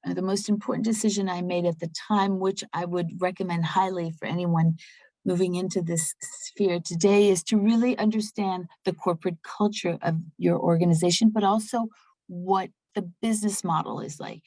the most important decision I made at the time, which I would recommend highly for anyone moving into this sphere today, is to really understand the corporate culture of your organization, but also what the business model is like.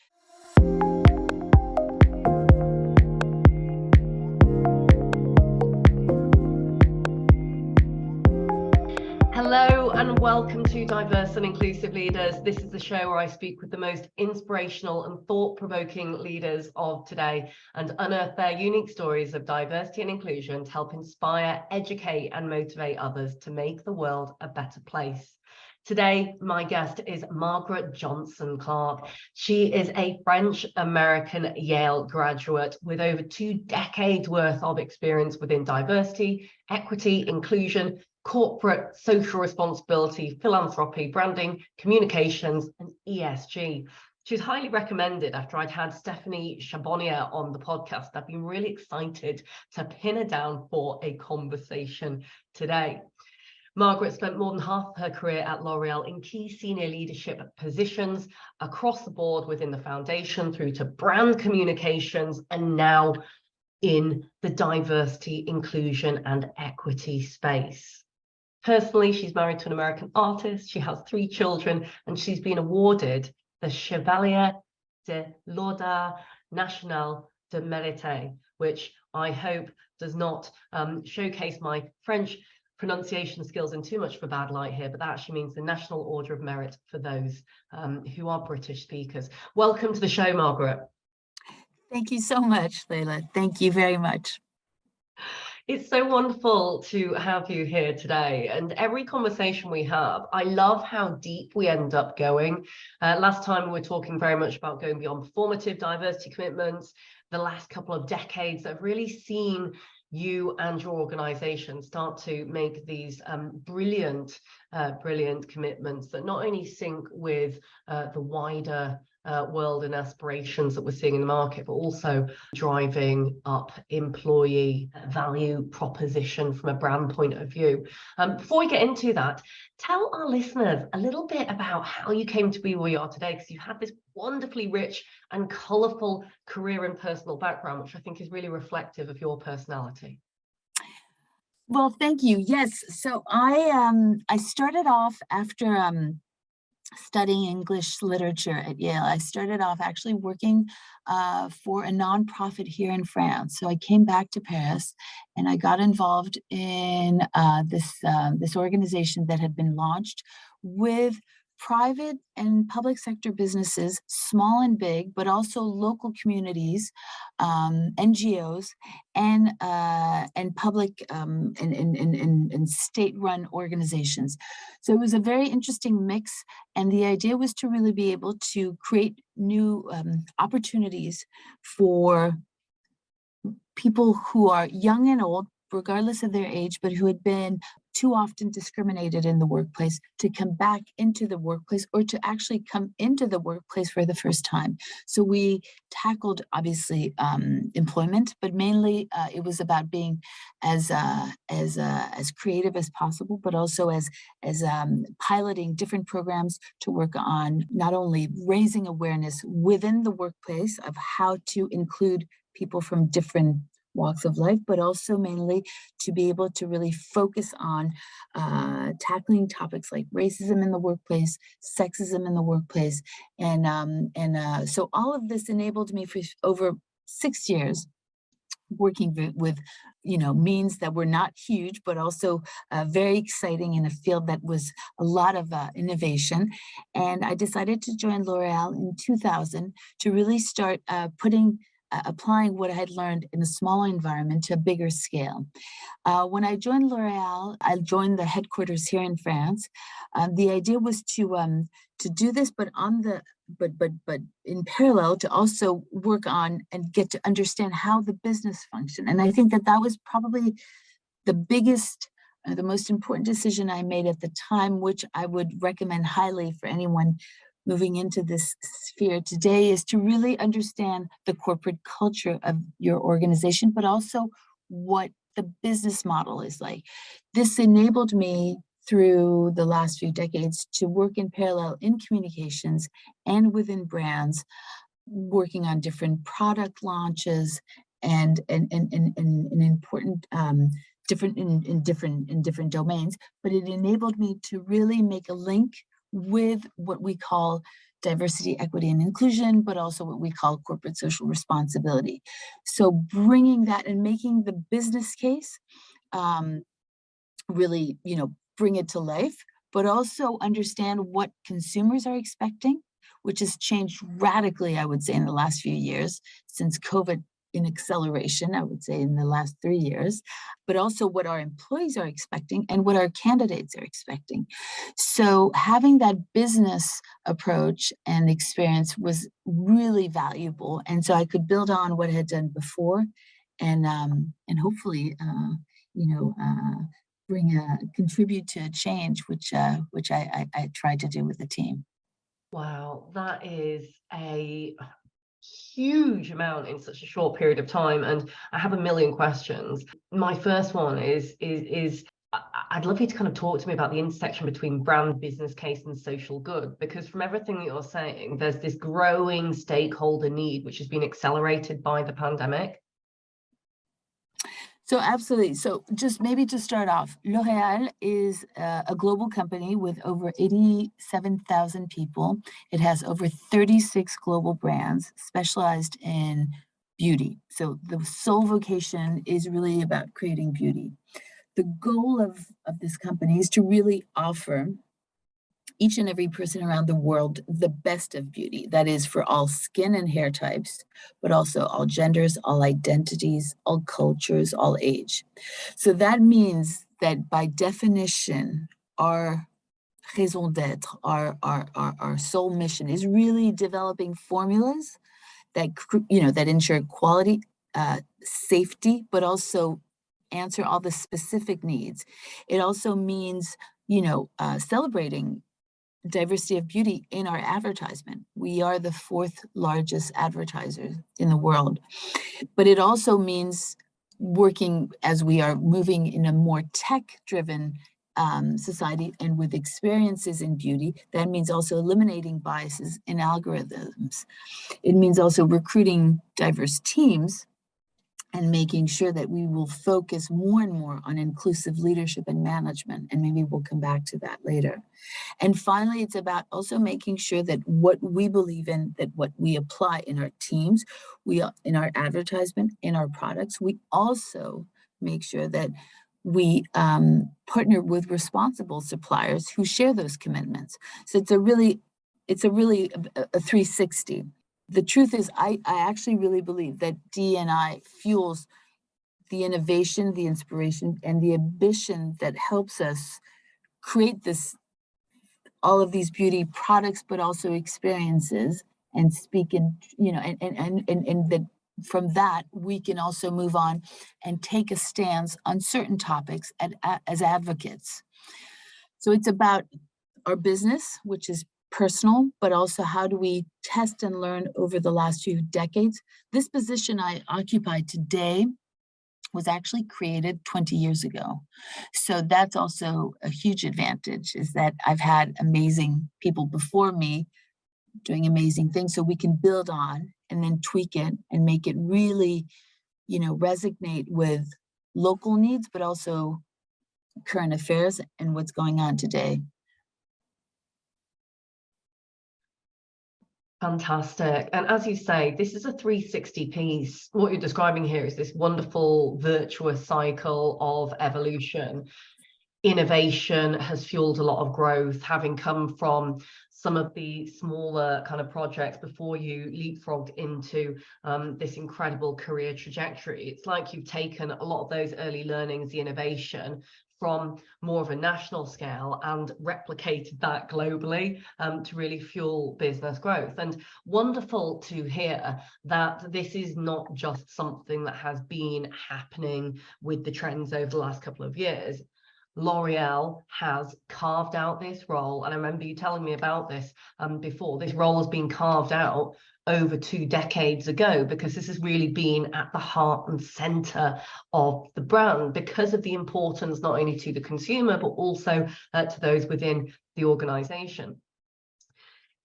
Hello and welcome to Diverse and Inclusive Leaders. This is the show where I speak with the most inspirational and thought-provoking leaders of today and unearth their unique stories of diversity and inclusion to help inspire, educate and motivate others to make the world a better place. Today, my guest is Margaret Johnston-Clarke. She is a French-American Yale graduate with over 2 decades worth of experience within diversity, equity, inclusion, corporate social responsibility, philanthropy, branding, communications, and ESG. She was highly recommended after I'd had Stephanie Charbonnier on the podcast. I've been really excited to pin her down for a conversation today. Margaret spent more than half of her career at L'Oreal in key senior leadership positions across the board within the foundation through to brand communications and now in the diversity, inclusion, and equity space. Personally, she's married to an American artist, she has 3 children, and she's been awarded the Chevalier de l'Ordre National de Mérite, which I hope does not showcase my French pronunciation skills in too much of a bad light here, but that actually means the National Order of Merit for those who are British speakers. Welcome to the show, Margaret. Thank you so much, Leila. Thank you very much. It's so wonderful to have you here today, and every conversation we have, I love how deep we end up going. Last time we were talking very much about going beyond performative diversity commitments. The last couple of decades have really seen you and your organization start to make these brilliant commitments that not only sync with the wider world and aspirations that we're seeing in the market, but also driving up employee value proposition from a brand point of view. Before we get into that, tell our listeners a little bit about how you came to be where you are today, because you've had this wonderfully rich and colourful career and personal background, which I think is really reflective of your personality. Well, thank you. Yes, so I started off after studying English literature at Yale. I started off actually working for a nonprofit here in France. So I came back to Paris and I got involved in this organization that had been launched with private and public sector businesses, small and big, but also local communities, NGOs, and public and state-run organizations. So it was a very interesting mix, and the idea was to really be able to create new opportunities for people who are young and old, regardless of their age, but who had been too often discriminated in the workplace, to come back into the workplace or to actually come into the workplace for the first time. So we tackled, obviously, employment, but mainly it was about being as creative as possible, but also as piloting different programs to work on not only raising awareness within the workplace of how to include people from different walks of life, but also mainly to be able to really focus on tackling topics like racism in the workplace, sexism in the workplace, and so all of this enabled me for over 6 years working with means that were not huge, but also very exciting in a field that was a lot of innovation. And I decided to join L'Oreal in 2000 to really start applying what I had learned in a smaller environment to a bigger scale. When I joined L'Oreal, I joined the headquarters here in France. The idea was to do this, but in parallel to also work on and get to understand how the business functioned. And I think that was probably the biggest, the most important decision I made at the time, which I would recommend highly for anyone moving into this sphere today, is to really understand the corporate culture of your organization, but also what the business model is like. This enabled me through the last few decades to work in parallel in communications and within brands working on different product launches and important different in different domains, but it enabled me to really make a link with what we call diversity, equity, and inclusion, but also what we call corporate social responsibility. So bringing that and making the business case really, bring it to life, but also understand what consumers are expecting, which has changed radically, I would say, in the last few years since COVID in acceleration, I would say in the last 3 years, but also what our employees are expecting and what our candidates are expecting. So having that business approach and experience was really valuable. And so I could build on what I had done before and hopefully, contribute to a change, which I tried to do with the team. Wow, that is a huge amount in such a short period of time, and I have a million questions. My first one is I'd love you to kind of talk to me about the intersection between brand, business case, and social good, because from everything that you're saying, there's this growing stakeholder need which has been accelerated by the pandemic. So absolutely. So just maybe to start off, L'Oréal is a global company with over 87,000 people. It has over 36 global brands specialized in beauty. So the sole vocation is really about creating beauty. The goal of this company is to really offer each and every person around the world the best of beauty. That is for all skin and hair types, but also all genders, all identities, all cultures, all age. So that means that by definition, our raison d'être, our sole mission is really developing formulas that, that ensure quality, safety, but also answer all the specific needs. It also means, celebrating diversity of beauty in our advertisement. We are the 4th largest advertiser in the world. But it also means working as we are moving in a more tech-driven society and with experiences in beauty. That means also eliminating biases in algorithms. It means also recruiting diverse teams and making sure that we will focus more and more on inclusive leadership and management. And maybe we'll come back to that later. And finally, it's about also making sure that what we believe in, that what we apply in our teams, in our advertisement, in our products, we also make sure that we partner with responsible suppliers who share those commitments. So it's a really 360. The truth is, I actually really believe that D&I fuels the innovation, the inspiration, and the ambition that helps us create all of these beauty products, but also experiences, and speak in, and that from that we can also move on and take a stance on certain topics as advocates. So it's about our business, which is personal, but also how do we test and learn over the last few decades. This position I occupy today was actually created 20 years ago. So that's also a huge advantage, is that I've had amazing people before me doing amazing things, so we can build on and then tweak it and make it really, resonate with local needs, but also current affairs and what's going on today. Fantastic. And as you say, this is a 360 piece. What you're describing here is this wonderful virtuous cycle of evolution. Innovation has fueled a lot of growth, having come from some of the smaller kind of projects before you leapfrogged into this incredible career trajectory. It's like you've taken a lot of those early learnings, the innovation, from more of a national scale and replicated that globally to really fuel business growth. And wonderful to hear that this is not just something that has been happening with the trends over the last couple of years. L'Oréal has carved out this role, and I remember you telling me about this before. This role has been carved out over 2 decades ago, because this has really been at the heart and center of the brand, because of the importance not only to the consumer but also to those within the organization.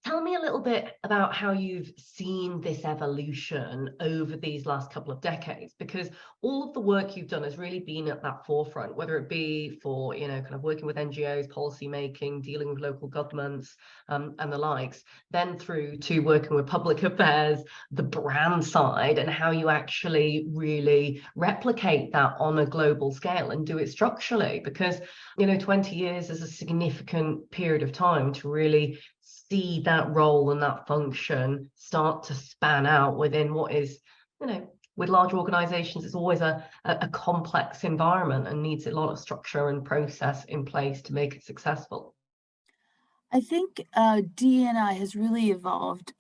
Tell me a little bit about how you've seen this evolution over these last couple of decades, because all of the work you've done has really been at that forefront, whether it be for, kind of working with NGOs, policy making, dealing with local governments, and the likes, then through to working with public affairs, the brand side, and how you actually really replicate that on a global scale and do it structurally, because 20 years is a significant period of time to really see that role and that function start to span out within what is, with large organizations, it's always a complex environment and needs a lot of structure and process in place to make it successful. I think D&I has really evolved,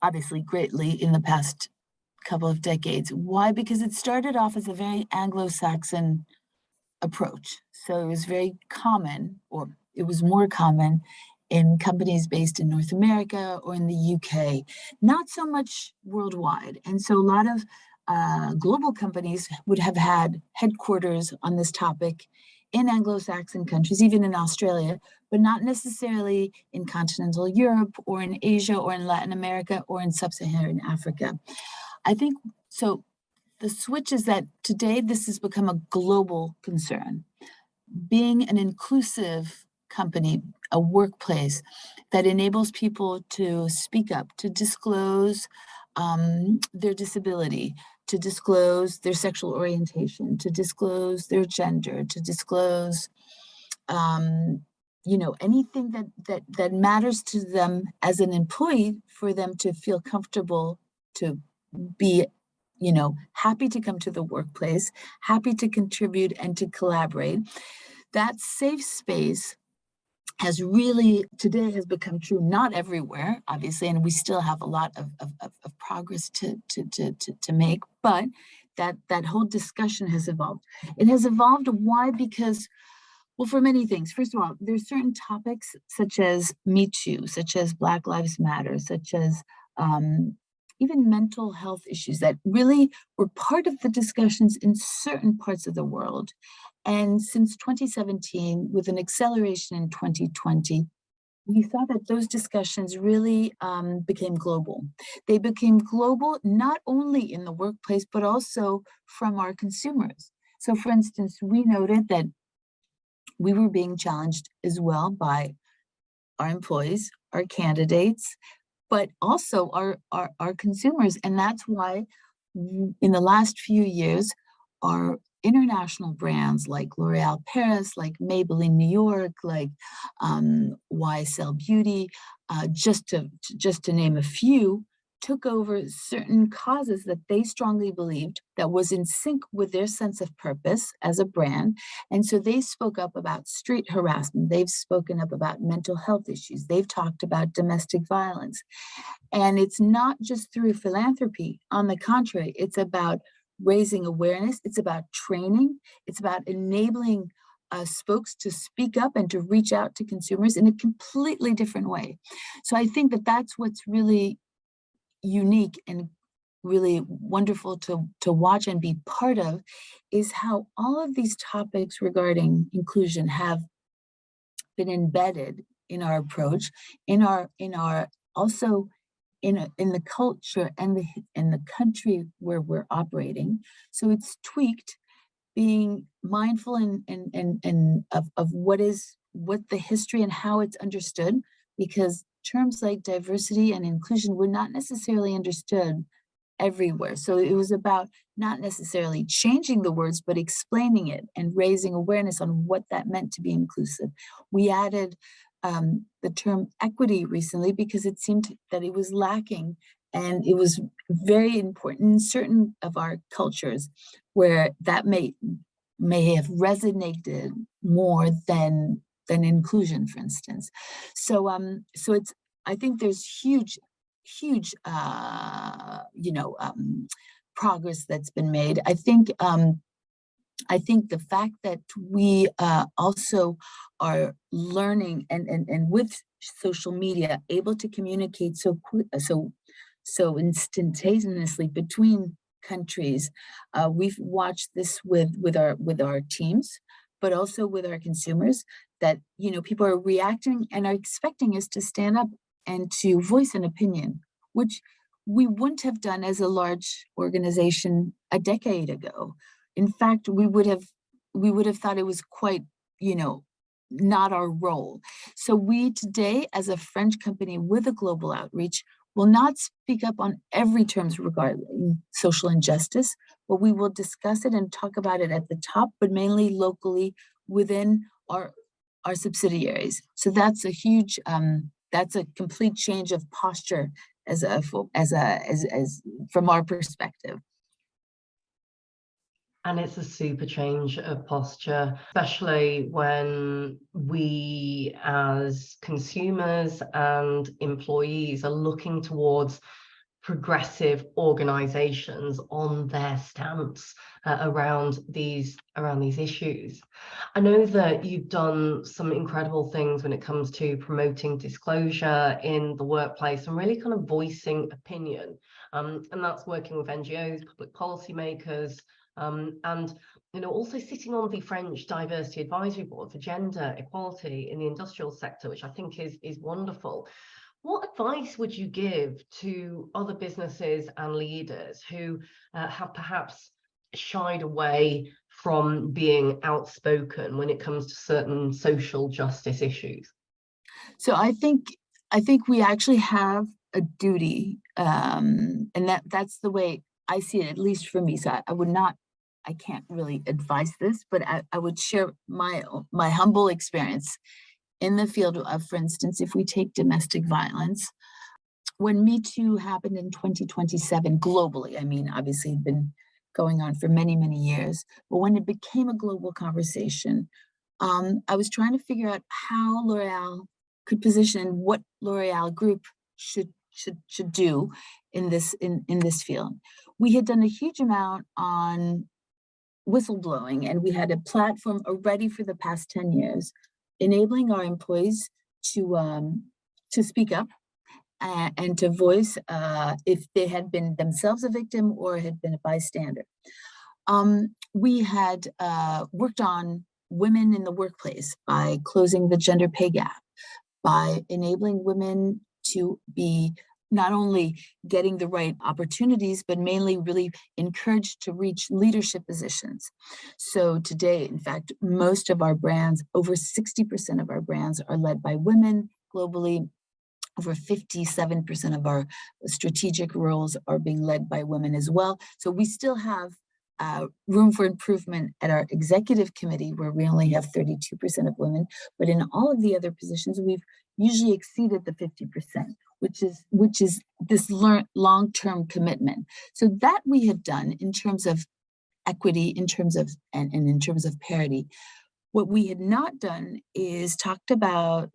obviously greatly in the past couple of decades. Why? Because it started off as a very Anglo-Saxon approach. So it was very common, or it was more common in companies based in North America or in the UK, not so much worldwide. And so a lot of global companies would have had headquarters on this topic in Anglo-Saxon countries, even in Australia, but not necessarily in continental Europe or in Asia or in Latin America or in sub-Saharan Africa. I think so. The switch is that today this has become a global concern. Being an inclusive company, a workplace that enables people to speak up, to disclose their disability, to disclose their sexual orientation, to disclose their gender, to disclose anything that matters to them as an employee, for them to feel comfortable, to be happy to come to the workplace, happy to contribute and to collaborate. That safe space has really today has become true, not everywhere, obviously, and we still have a lot of progress to make, but that whole discussion has evolved. It has evolved. Why? Because, well, for many things. First of all, there's certain topics such as Me Too, such as Black Lives Matter, such as even mental health issues that really were part of the discussions in certain parts of the world. And since 2017, with an acceleration in 2020, we saw that those discussions really became global. They became global not only in the workplace, but also from our consumers. So for instance, we noted that we were being challenged as well by our employees, our candidates, but also our consumers. And that's why in the last few years, our international brands like L'Oreal Paris, like Maybelline New York, like YSL Beauty, just to name a few, took over certain causes that they strongly believed that was in sync with their sense of purpose as a brand. And so they spoke up about street harassment. They've spoken up about mental health issues. They've talked about domestic violence. And it's not just through philanthropy. On the contrary, it's about raising awareness. It's about training. It's about enabling spokes to speak up and to reach out to consumers in a completely different way. So I think that that's what's really unique and really wonderful to watch and be part of, is how all of these topics regarding inclusion have been embedded in our approach, in our also in the culture and the country where we're operating. So it's tweaked, being mindful and of what the history and how it's understood, because terms like diversity and inclusion were not necessarily understood everywhere. So it was about not necessarily changing the words, but explaining it and raising awareness on what that meant to be inclusive. We added the term equity recently because it seemed that it was lacking, and it was very important in certain of our cultures where that may have resonated more than inclusion, for instance. So it's, I think there's huge progress that's been made. I think the fact that we also are learning and with social media able to communicate so instantaneously between countries. We've watched this with our teams, but also with our consumers, that people are reacting and are expecting us to stand up and to voice an opinion, which we wouldn't have done as a large organization a decade ago. In fact, we would have thought it was quite, not our role. So we today, as a French company with a global outreach, will not speak up on every terms regarding social injustice, but we will discuss it and talk about it at the top, but mainly locally within our subsidiaries. So that's a huge, that's a complete change of posture as from our perspective. And it's a super change of posture, especially when we as consumers and employees are looking towards progressive organizations on their stance around these issues. I know that you've done some incredible things when it comes to promoting disclosure in the workplace and really kind of voicing opinion. And that's working with NGOs, public policymakers, and also sitting on the French Diversity Advisory Board for gender equality in the industrial sector, which I think is wonderful. What advice would you give to other businesses and leaders who have perhaps shied away from being outspoken when it comes to certain social justice issues? So I think we actually have a duty, and that's the way I see it, at least for me. So I can't really advise this, but I would share my humble experience in the field of, for instance, if we take domestic violence. When Me Too happened in 2027 globally, I mean, obviously it'd been going on for many, many years, but when it became a global conversation, I was trying to figure out how L'Oreal could position what L'Oreal Group should do in this field. We had done a huge amount on whistleblowing, and we had a platform already for the past 10 years, enabling our employees to speak up and to voice if they had been themselves a victim or had been a bystander. We had worked on women in the workplace by closing the gender pay gap, by enabling women to be not only getting the right opportunities, but mainly really encouraged to reach leadership positions. So today, in fact, most of our brands, over 60% of our brands are led by women globally. Over 57% of our strategic roles are being led by women as well. So we still have room for improvement at our executive committee, where we only have 32% of women, but in all of the other positions, we've usually exceeded the 50%, which is this long-term commitment. So that we have done in terms of equity, in terms of and in terms of parity. What we had not done is talked about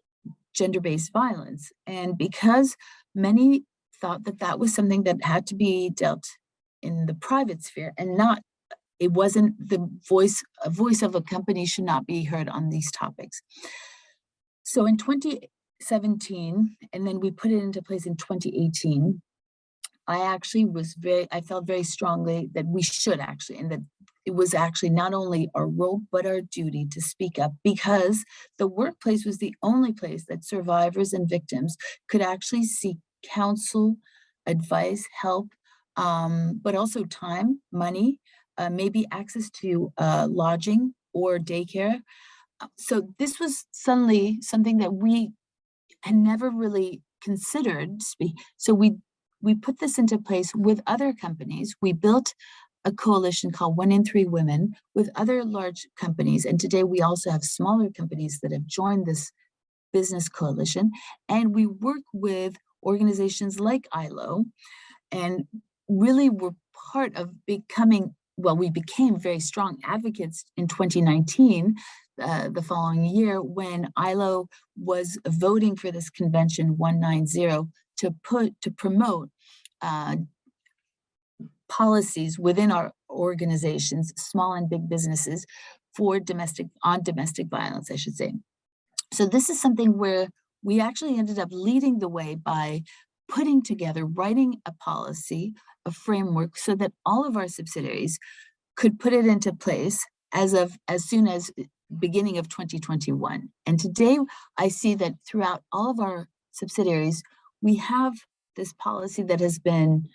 gender-based violence, and because many thought that that was something that had to be dealt in the private sphere and not, it wasn't the voice of a company should not be heard on these topics. So in 2017, and then we put it into place in 2018, I felt very strongly that we should actually, and that it was actually not only our role, but our duty to speak up, because the workplace was the only place that survivors and victims could actually seek counsel, advice, help, but also time, money, maybe access to lodging or daycare. So this was suddenly something that we had never really considered. So we put this into place with other companies. We built a coalition called 1 in 3 Women with other large companies. And today we also have smaller companies that have joined this business coalition. And we work with organizations like ILO, and really were part of becoming, well, we became very strong advocates in 2019, the following year, when ILO was voting for this convention 190 to promote policies within our organizations, small and big businesses, for domestic violence, I should say. So this is something where we actually ended up leading the way by putting together, writing a policy, a framework, so that all of our subsidiaries could put it into place as soon as beginning of 2021. And today I see that throughout all of our subsidiaries, we have this policy that has been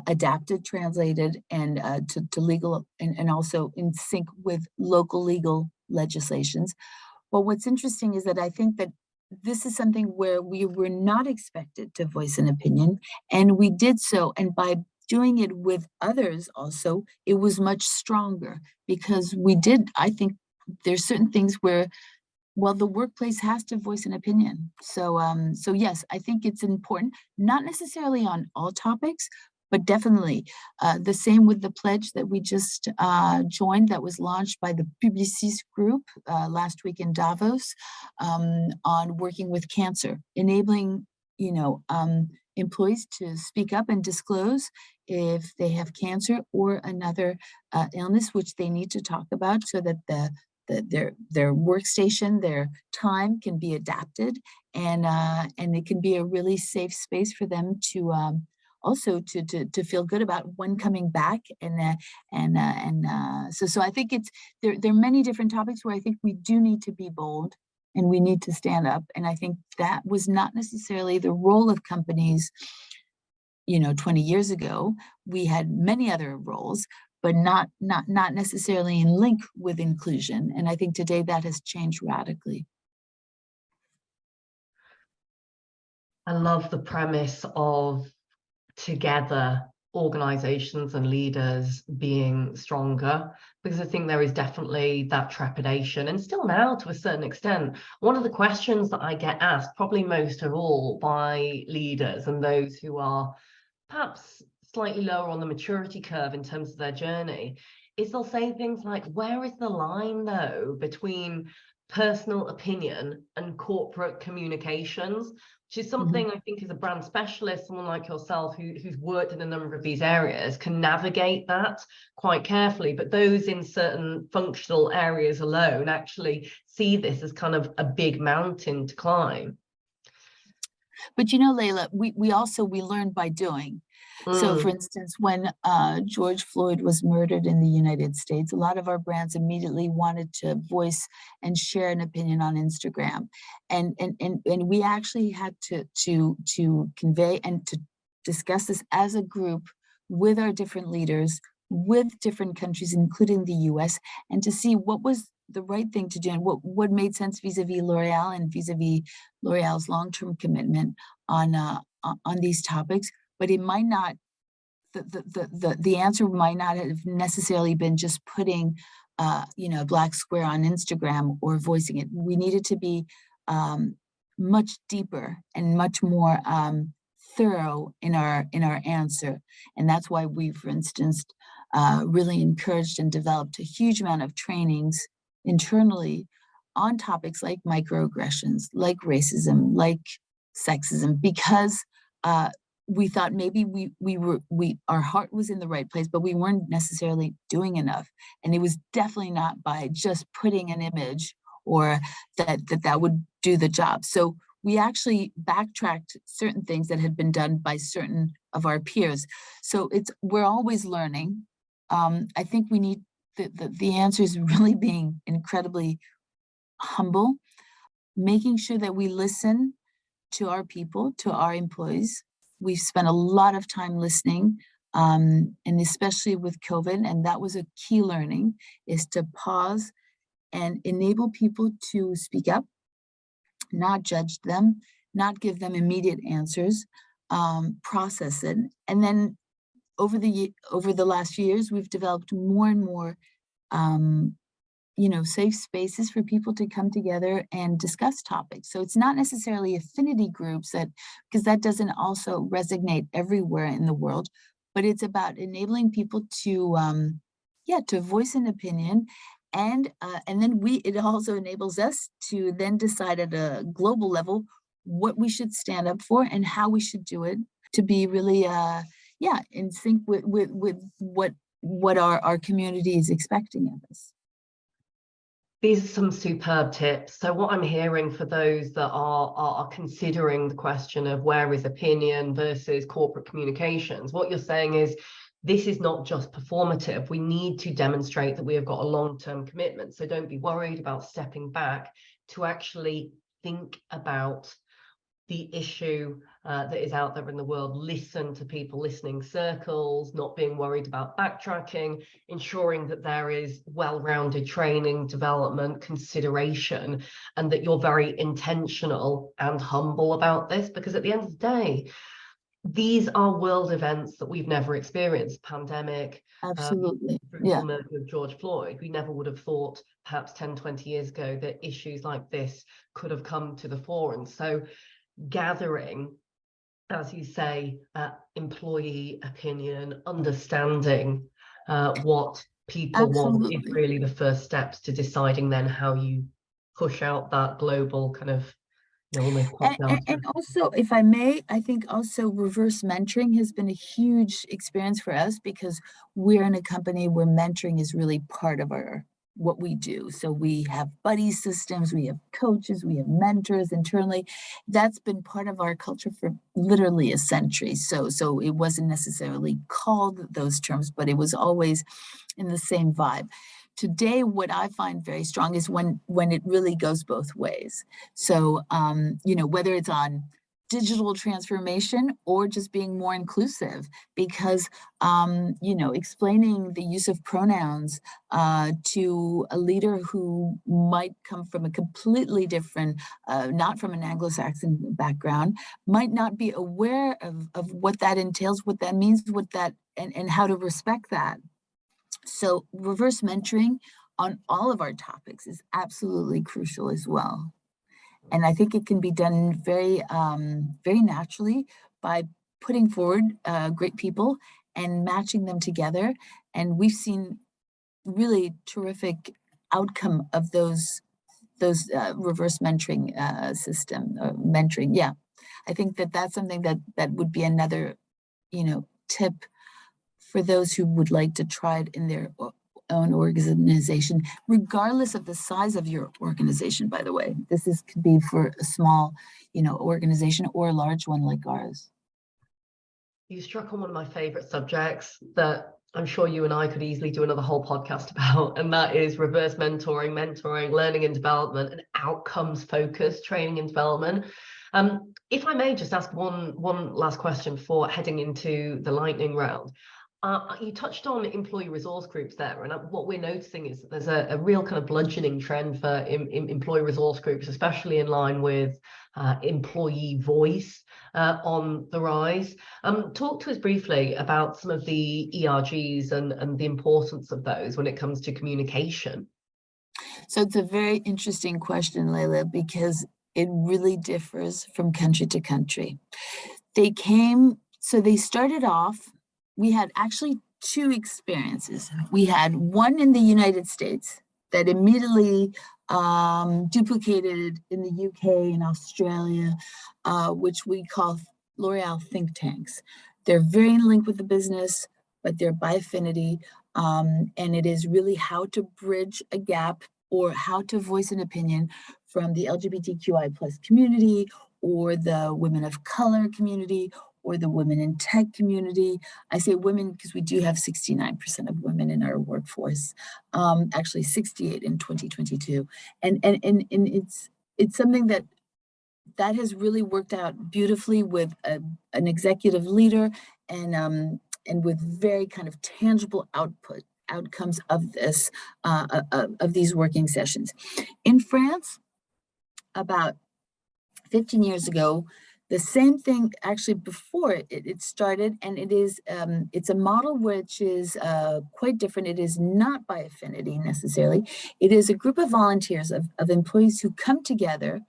adapted, translated, and to legal, and also in sync with local legal legislations. But what's interesting is that I think that this is something where we were not expected to voice an opinion, and we did so. And by doing it with others also, it was much stronger because we did, I think there's certain things where, well, the workplace has to voice an opinion. So yes, I think it's important, not necessarily on all topics, but definitely the same with the pledge that we just joined, that was launched by the Publicis group last week in Davos, on working with cancer, enabling, employees to speak up and disclose if they have cancer or another illness which they need to talk about, so that their workstation, their time can be adapted, and it can be a really safe space for them to also to feel good about when coming back. So I think it's there are many different topics where I think we do need to be bold and we need to stand up. And I think that was not necessarily the role of companies 20 years ago. We had many other roles, but not necessarily in link with inclusion. And I think today that has changed radically. I love the premise of together organizations and leaders being stronger, because I think there is definitely that trepidation, and still now to a certain extent. One of the questions that I get asked probably most of all by leaders and those who are perhaps slightly lower on the maturity curve in terms of their journey is they'll say things like, where is the line though between personal opinion and corporate communications, which is something I think as a brand specialist, someone like yourself who's worked in a number of these areas can navigate that quite carefully. But those in certain functional areas alone actually see this as kind of a big mountain to climb. But Leila, we learned by doing. So for instance, when George Floyd was murdered in the United States, a lot of our brands immediately wanted to voice and share an opinion on Instagram. And we actually had to convey and to discuss this as a group with our different leaders, with different countries, including the US, and to see what was the right thing to do and what made sense vis-a-vis L'Oreal and vis-a-vis L'Oreal's long-term commitment on these topics. But it might not, the answer might not have necessarily been just putting a black square on Instagram or voicing it. We needed to be much deeper and much more thorough in our answer. And that's why we, for instance, really encouraged and developed a huge amount of trainings internally on topics like microaggressions, like racism, like sexism, because we thought maybe our heart was in the right place, but we weren't necessarily doing enough. And it was definitely not by just putting an image or that would do the job. So we actually backtracked certain things that had been done by certain of our peers. So we're always learning. I think we need the answer is really being incredibly humble, making sure that we listen to our people, to our employees. We've spent a lot of time listening, and especially with COVID, and that was a key learning, is to pause and enable people to speak up, not judge them, not give them immediate answers, process it. And then over the last few years, we've developed more and more safe spaces for people to come together and discuss topics. So it's not necessarily affinity groups, because that doesn't also resonate everywhere in the world, but it's about enabling people to voice an opinion. And then it also enables us to then decide at a global level what we should stand up for and how we should do it to be really in sync with what our community is expecting of us. These are some superb tips. So what I'm hearing for those that are considering the question of where is opinion versus corporate communications, what you're saying is this is not just performative. We need to demonstrate that we have got a long-term commitment. So don't be worried about stepping back to actually think about the issue that is out there in the world, listen to people, listening circles, not being worried about backtracking, ensuring that there is well-rounded training, development, consideration, and that you're very intentional and humble about this, because at the end of the day, these are world events that we've never experienced. Pandemic, Absolutely. brutal Yeah, murder of George Floyd. We never would have thought perhaps 10, 20 years ago that issues like this could have come to the fore. And so gathering, as you say, employee opinion, understanding what people want is absolutely. really the first steps to deciding then how you push out that global kind of, almost top-down And also, if I may, I think also reverse mentoring has been a huge experience for us because we're in a company where mentoring is really part of our what we do. So we have buddy systems, we have coaches, we have mentors internally. That's been part of our culture for literally a century. So it wasn't necessarily called those terms, but it was always in the same vibe. Today, what I find very strong is when it really goes both ways. So, whether it's on digital transformation or just being more inclusive, because, explaining the use of pronouns to a leader who might come from a completely different, not from an Anglo-Saxon background, might not be aware of what that entails, what that means, and how to respect that. So reverse mentoring on all of our topics is absolutely crucial as well. And I think it can be done very naturally by putting forward great people and matching them together. And we've seen really terrific outcome of those reverse mentoring mentoring. Yeah, I think that's something that would be another tip for those who would like to try it in their own organization, regardless of the size of your organization, by the way. Could be for a small, organization or a large one like ours. You struck on one of my favorite subjects that I'm sure you and I could easily do another whole podcast about, and that is reverse mentoring, learning and development, and outcomes focused training and development. If I may just ask one last question before heading into the lightning round. You touched on employee resource groups there, and what we're noticing is that there's a real kind of bludgeoning trend for employee resource groups, especially in line with employee voice on the rise. Talk to us briefly about some of the ERGs and the importance of those when it comes to communication. So it's a very interesting question, Leila, because it really differs from country to country. They started off, we had actually two experiences. We had one in the United States that immediately duplicated in the UK and Australia, which we call L'Oreal think tanks. They're very in link with the business, but they're by affinity. And it is really how to bridge a gap or how to voice an opinion from the LGBTQI plus community or the women of color community or the women in tech community. I say women because we do have 69% of women in our workforce, actually 68 in 2022. And it's something that has really worked out beautifully with an executive leader and with very kind of tangible outcomes of this, of these working sessions. In France, about 15 years ago, the same thing actually before it started, and it's a model which is quite different. It is not by affinity necessarily. It is a group of volunteers of employees who come together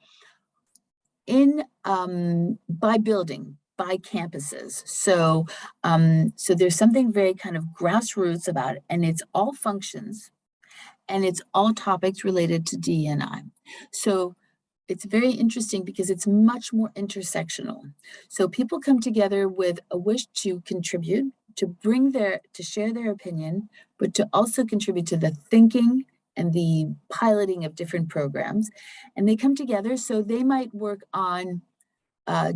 by building, by campuses. So there's something very kind of grassroots about it, and it's all functions, and it's all topics related to DE&I. So it's very interesting because it's much more intersectional. So people come together with a wish to contribute, to share their opinion, but to also contribute to the thinking and the piloting of different programs. And they come together, so they might work on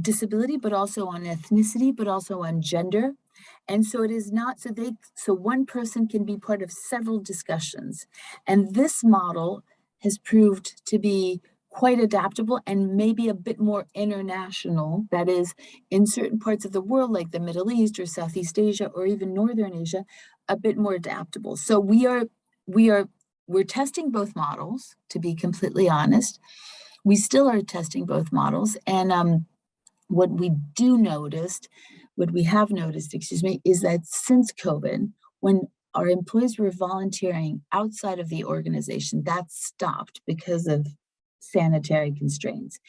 disability, but also on ethnicity, but also on gender. And so it is not, so one person can be part of several discussions. And this model has proved to be quite adaptable and maybe a bit more international. That is, in certain parts of the world, like the Middle East or Southeast Asia or even Northern Asia, a bit more adaptable. So we're testing both models, to be completely honest. We still are testing both models. And what we have noticed, is that since COVID, when our employees were volunteering outside of the organization, that stopped because of sanitary constraints.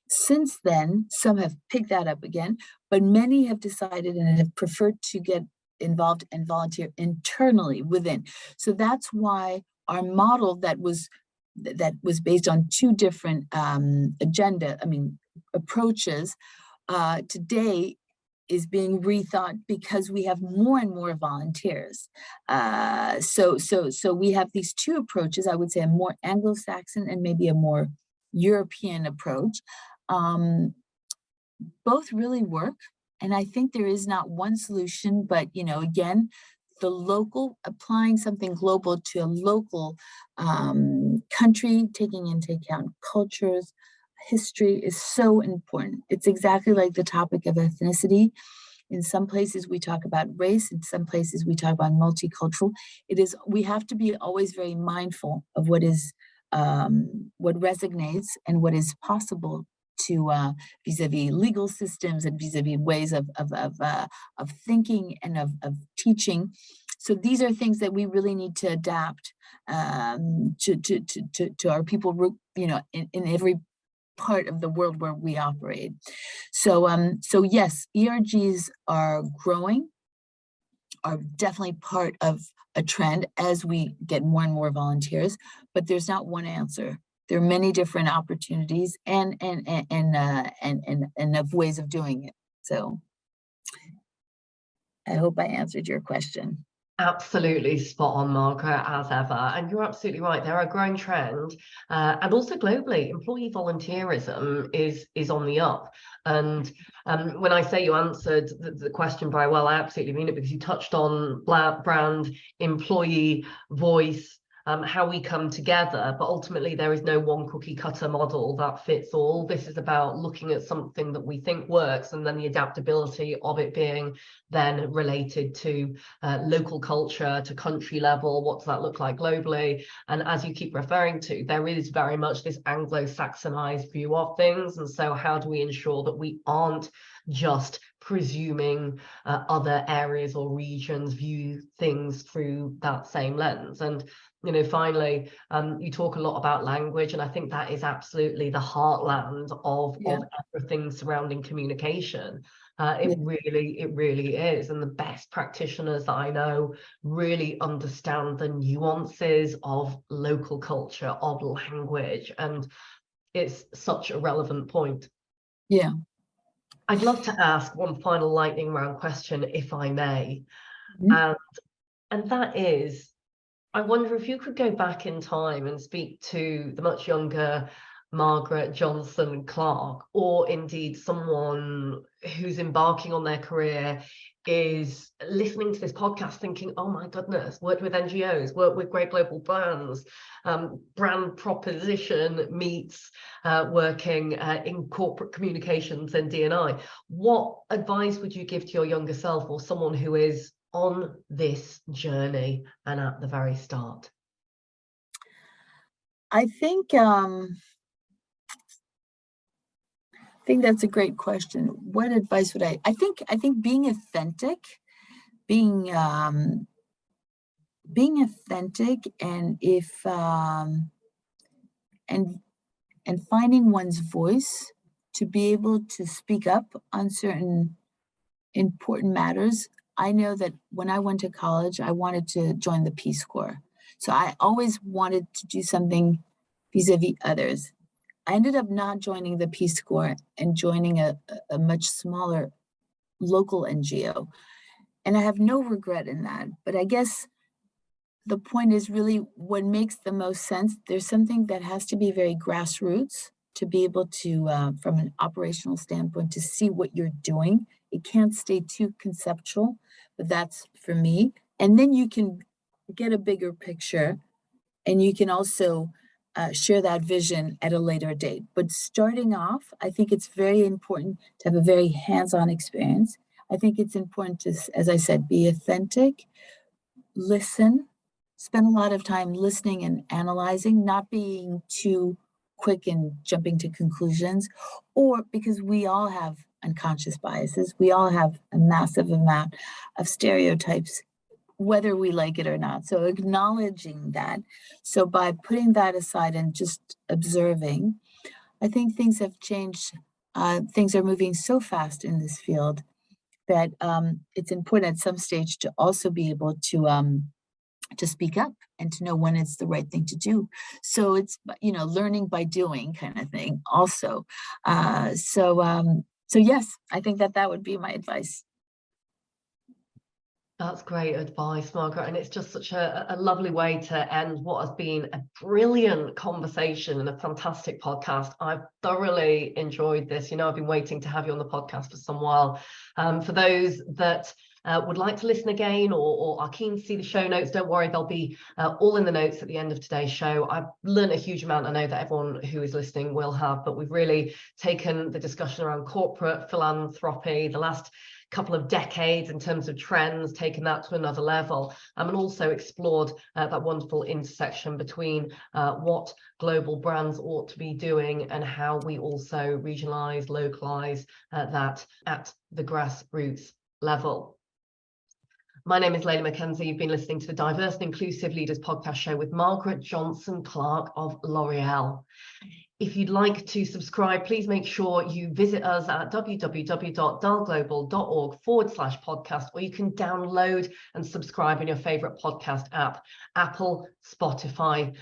Since then, some have picked that up again, but many have decided and have preferred to get involved and volunteer internally within. So that's why our model that was based on two different approaches today is being rethought because we have more and more volunteers. So we have these two approaches, I would say a more Anglo-Saxon and maybe a more European approach. Both really work. And I think there is not one solution, but again, applying something global to a local country, taking into account cultures, history is so important. It's exactly like the topic of ethnicity. In some places we talk about race, in some places we talk about multicultural. We have to be always very mindful of what resonates and what is possible to vis-a-vis legal systems and vis-a-vis ways of thinking and of teaching. So these are things that we really need to adapt to our people, in every part of the world where we operate. So yes, ERGs are growing, are definitely part of a trend as we get more and more volunteers, but there's not one answer. There are many different opportunities and of ways of doing it. So I hope I answered your question. Absolutely spot on, Margaret, as ever. And you're absolutely right. There are a growing trend, and also globally, employee volunteerism is on the up. And when I say you answered the question very well, I absolutely mean it, because you touched on brand, employee, voice, how we come together, but ultimately there is no one cookie cutter model that fits all. This is about looking at something that we think works, and then the adaptability of it being then related to local culture, to country level. What does that look like globally? And as you keep referring to, there is very much this Anglo-Saxonized view of things. And so how do we ensure that we aren't just presuming other areas or regions view things through that same lens? And finally, you talk a lot about language, and I think that is absolutely the heartland of everything surrounding communication. It really is. And the best practitioners that I know really understand the nuances of local culture, of language, and it's such a relevant point. Yeah. I'd love to ask one final lightning round question, if I may. And that is, I wonder if you could go back in time and speak to the much younger Margaret Johnston-Clarke, or indeed someone who's embarking on their career, is listening to this podcast thinking, oh my goodness, worked with NGOs, worked with great global brands, brand proposition meets working in corporate communications and D&I. What advice would you give to your younger self, or someone who is on this journey and at the very start? I think that's a great question. What advice would I think being authentic, being authentic, and and finding one's voice to be able to speak up on certain important matters. I know that when I went to college, I wanted to join the Peace Corps. So I always wanted to do something vis-a-vis others. I ended up not joining the Peace Corps and joining a much smaller local NGO. And I have no regret in that. But I guess the point is really what makes the most sense. There's something that has to be very grassroots to be able to, from an operational standpoint, to see what you're doing. It can't stay too conceptual, but that's for me. And then you can get a bigger picture, and you can also share that vision at a later date. But starting off, I think it's very important to have a very hands-on experience. I think it's important to, as I said, be authentic, listen, spend a lot of time listening and analyzing, not being too quick in jumping to conclusions, or because we all have unconscious biases, we all have a massive amount of stereotypes, whether we like it or not. So acknowledging that. So by putting that aside and just observing, I think things have changed. Things are moving so fast in this field that it's important at some stage to also be able to speak up and to know when it's the right thing to do. So it's, learning by doing kind of thing also. So yes, I think that would be my advice. That's great advice, Margaret, and it's just such a lovely way to end what has been a brilliant conversation and a fantastic podcast. I've thoroughly enjoyed this. I've been waiting to have you on the podcast for some while. For those that would like to listen again or are keen to see the show notes, don't worry, they'll be all in the notes at the end of today's show. I've learned a huge amount. I know that everyone who is listening will have, but we've really taken the discussion around corporate philanthropy, the last couple of decades in terms of trends, taken that to another level, and also explored that wonderful intersection between what global brands ought to be doing and how we also regionalize, localize that at the grassroots level. My name is Leila McKenzie. You've been listening to the Diverse and Inclusive Leaders podcast show with Margaret Johnston-Clarke of L'Oreal. If you'd like to subscribe, please make sure you visit us at www.dalglobal.org/podcast, or you can download and subscribe in your favorite podcast app, Apple, Spotify,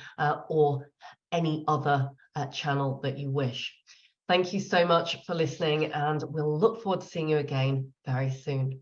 or any other channel that you wish. Thank you so much for listening, and we'll look forward to seeing you again very soon.